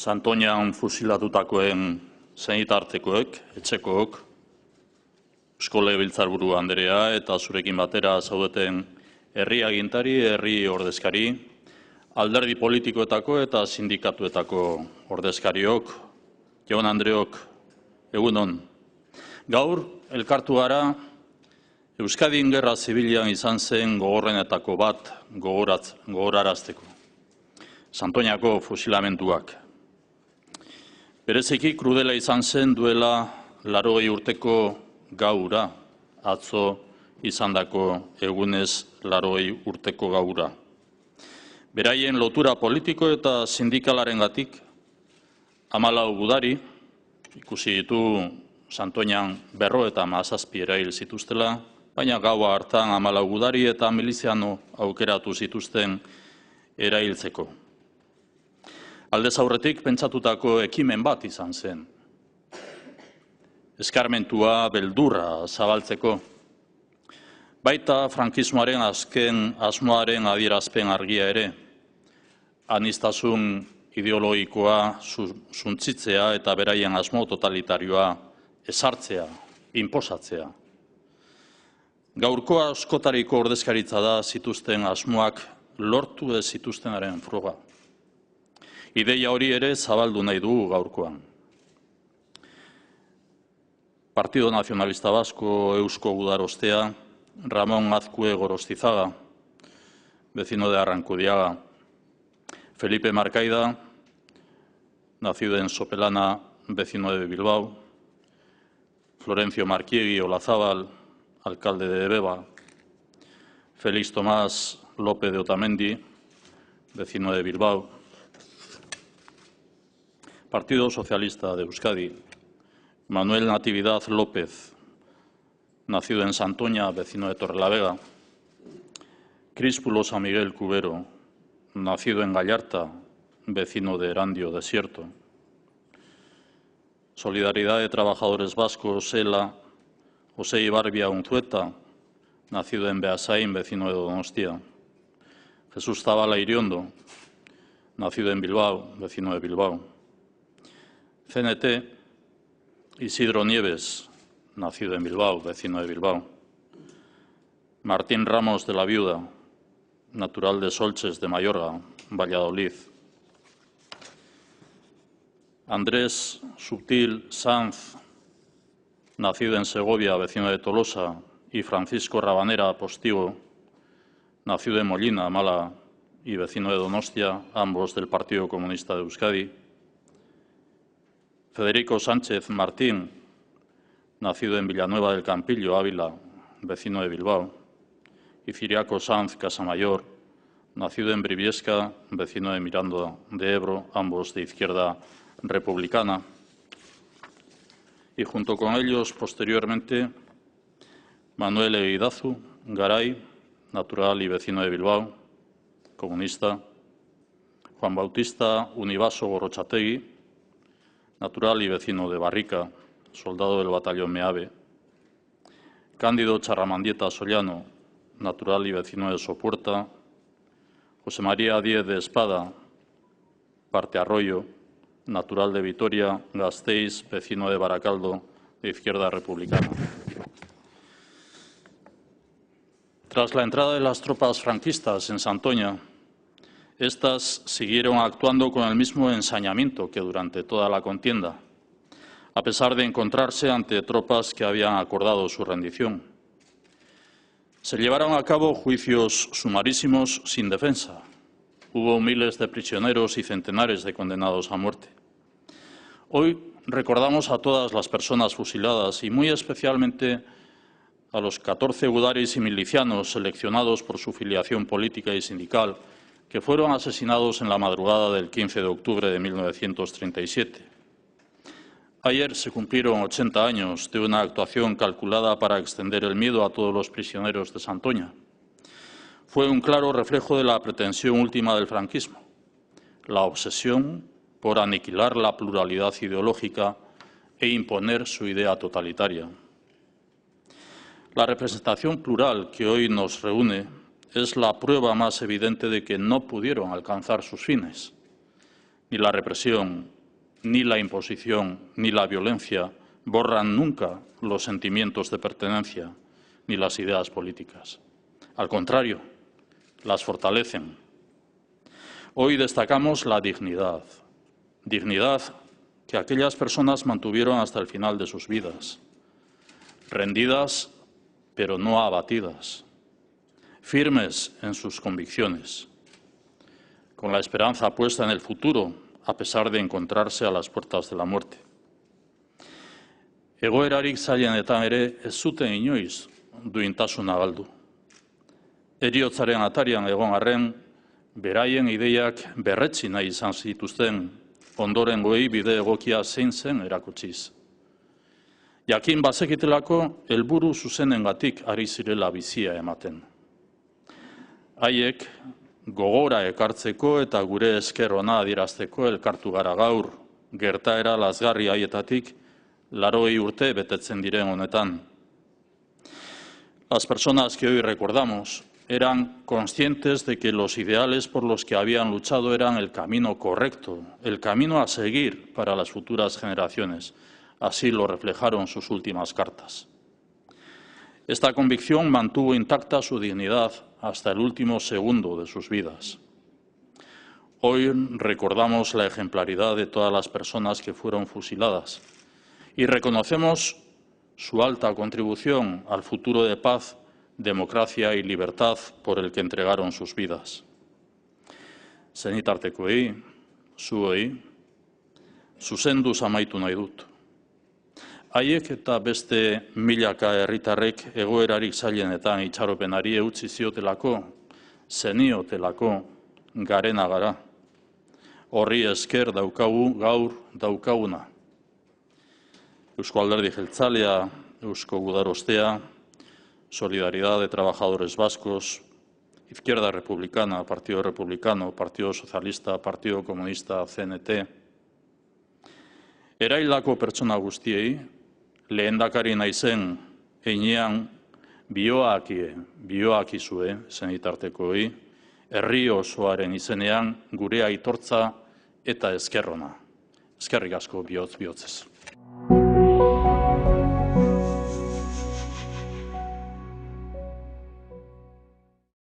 Santoñan fusilatutakoen senitartekoek, etxekook, Eusko Legebiltzarburu Anderea eta zurekin batera zaudeten herri agintari, herri ordezkari, alderdi politikoetako eta sindikatuetako ordezkariok, Jaun Andreok, egunon. Gaur, elkartu gara, Euskadin gerra zibilian izan zen gogorrenetako bat gogorarazteko. Santoñako fusilamentuak. Bereziki krudela izan zen duela 80 urteko gaura, atzo izandako egunez 80 urteko gaura. Beraien lotura politiko eta sindikalarengatik 14 gudari, ikusi ditu Santoñan 57 erail zituztela, baina gaua hartan 14 gudari eta miliziano aukeratu zituzten erailtzeko. Aldez aurretik pentsatutako ekimen bat izan zen. Eskarmentua, beldurra zabaltzeko. Baita frankismoaren azken asmoaren adierazpen argia ere. Aniztasun ideologikoa suntsitzea eta beraien asmo totalitarioa ezartzea, inposatzea. Gaurkoa askotariko ordezkaritza da zituzten asmoak lortu ez zituztenaren froga. Ideia hori ere zabaldu nahi dugu gaurkoan. Partido Nacionalista Vasco, Eusko Gudarostea, Ramón Azcue Gorostizaga, vecino de Arrankudiaga, Felipe Marcaida, nacido en Sopelana, vecino de Bilbao, Florencio Marquiegui Olazábal, alcalde de Beba, Félix Tomás López de Otamendi, vecino de Bilbao, Partido Socialista de Euskadi, Manuel Natividad López, nacido en Santoña, vecino de Torrelavega, Críspulo San Miguel Cubero, nacido en Gallarta, vecino de Erandio Desierto, Solidaridad de Trabajadores Vascos, ELA, José Ibarbia Unzueta, nacido en Beasain, vecino de Donostia, Jesús Zabala Iriondo, nacido en Bilbao, vecino de Bilbao, CNT, Isidro Nieves, nacido en Bilbao, vecino de Bilbao, Martín Ramos de la Viuda, natural de Solches de Mayorga, Valladolid, Andrés Subtil Sanz, nacido en Segovia, vecino de Tolosa, y Francisco Rabanera Postigo, nacido en Molina, Málaga, y vecino de Donostia, ambos del Partido Comunista de Euskadi, Federico Sánchez Martín, nacido en Villanueva del Campillo, Ávila, vecino de Bilbao, y Ciriaco Sanz Casamayor, nacido en Briviesca, vecino de Miranda de Ebro, ambos de izquierda republicana. Y junto con ellos, posteriormente, Manuel Eguidazu Garay, natural y vecino de Bilbao, comunista, Juan Bautista Univaso Gorrochategui, natural y vecino de Barrica, soldado del batallón Meave, Cándido Charramandieta Sollano, natural y vecino de Sopuerta, José María Díez de Espada, Parte Arroyo, natural de Vitoria, Gasteiz, vecino de Baracaldo, de izquierda republicana. Tras la entrada de las tropas franquistas en Santoña, estas siguieron actuando con el mismo ensañamiento que durante toda la contienda. a pesar de encontrarse ante tropas que habían acordado su rendición. Se llevaron a cabo juicios sumarísimos sin defensa. Hubo miles de prisioneros y centenares de condenados a muerte. Hoy recordamos a todas las personas fusiladas y muy especialmente a los 14 gudaris y milicianos seleccionados por su filiación política y sindical que fueron asesinados en la madrugada del 15 de octubre de 1937. Ayer se cumplieron 80 años de una actuación calculada para extender el miedo a todos los prisioneros de Santoña. Fue un claro reflejo de la pretensión última del franquismo, la obsesión por aniquilar la pluralidad ideológica e imponer su idea totalitaria. La representación plural que hoy nos reúne es la prueba más evidente de que no pudieron alcanzar sus fines. Ni la represión, ni la imposición, ni la violencia borran nunca los sentimientos de pertenencia, ni las ideas políticas. Al contrario, las fortalecen. Hoy destacamos la dignidad que aquellas personas mantuvieron hasta el final de sus vidas, rendidas pero no abatidas, firmes en sus convicciones, con la esperanza puesta en el futuro, a pesar de encontrarse a las puertas de la muerte. Egoerarik zailenetan ere ez zuten inoiz duintasuna galdu. Heriotzaren atarian egon arren, beraien ideiak berretsi nahi izan zituzten, ondorengoei bide egokia zein zen erakutsiz. Jakin bazekitelako helburu zuzenengatik ari zirela bizia ematen. Haiek gogora ekartzeko eta gure esker ona adierazteko elkartu gara gaur, gertaera lazgarri haietatik 80 urte betetzen diren honetan. Las personas que hoy recordamos eran conscientes de que los ideales por los que habían luchado eran el camino correcto, el camino a seguir para las futuras generaciones. Así lo reflejaron sus últimas cartas. Esta convicción mantuvo intacta su dignidad hasta el último segundo de sus vidas. Hoy recordamos la ejemplaridad de todas las personas que fueron fusiladas y reconocemos su alta contribución al futuro de paz, democracia y libertad por el que entregaron sus vidas. Senitartekoei, zuei, zuzenduz amaitu nahi dut. Haiek eta beste milaka herritarrek egoerarik zailenetan itxaropenari eutsi ziotelako, zeniotelako garena gara. Horri esker daukagu gaur daukaguna. Eusko Alderdi Jeltzalea, Eusko Gudarostea, Solidaridad de Trabajadores Vascos, Izquierda Republicana, Partido Republicano, Partido Socialista, Partido Comunista, CNT. Eraildako pertsona guztiei, lehendakari naizen heinean bioakizue senitartekoei, herri osoaren izenean gure aitortza eta esker ona. Eskerrik asko bihotz bihotzez.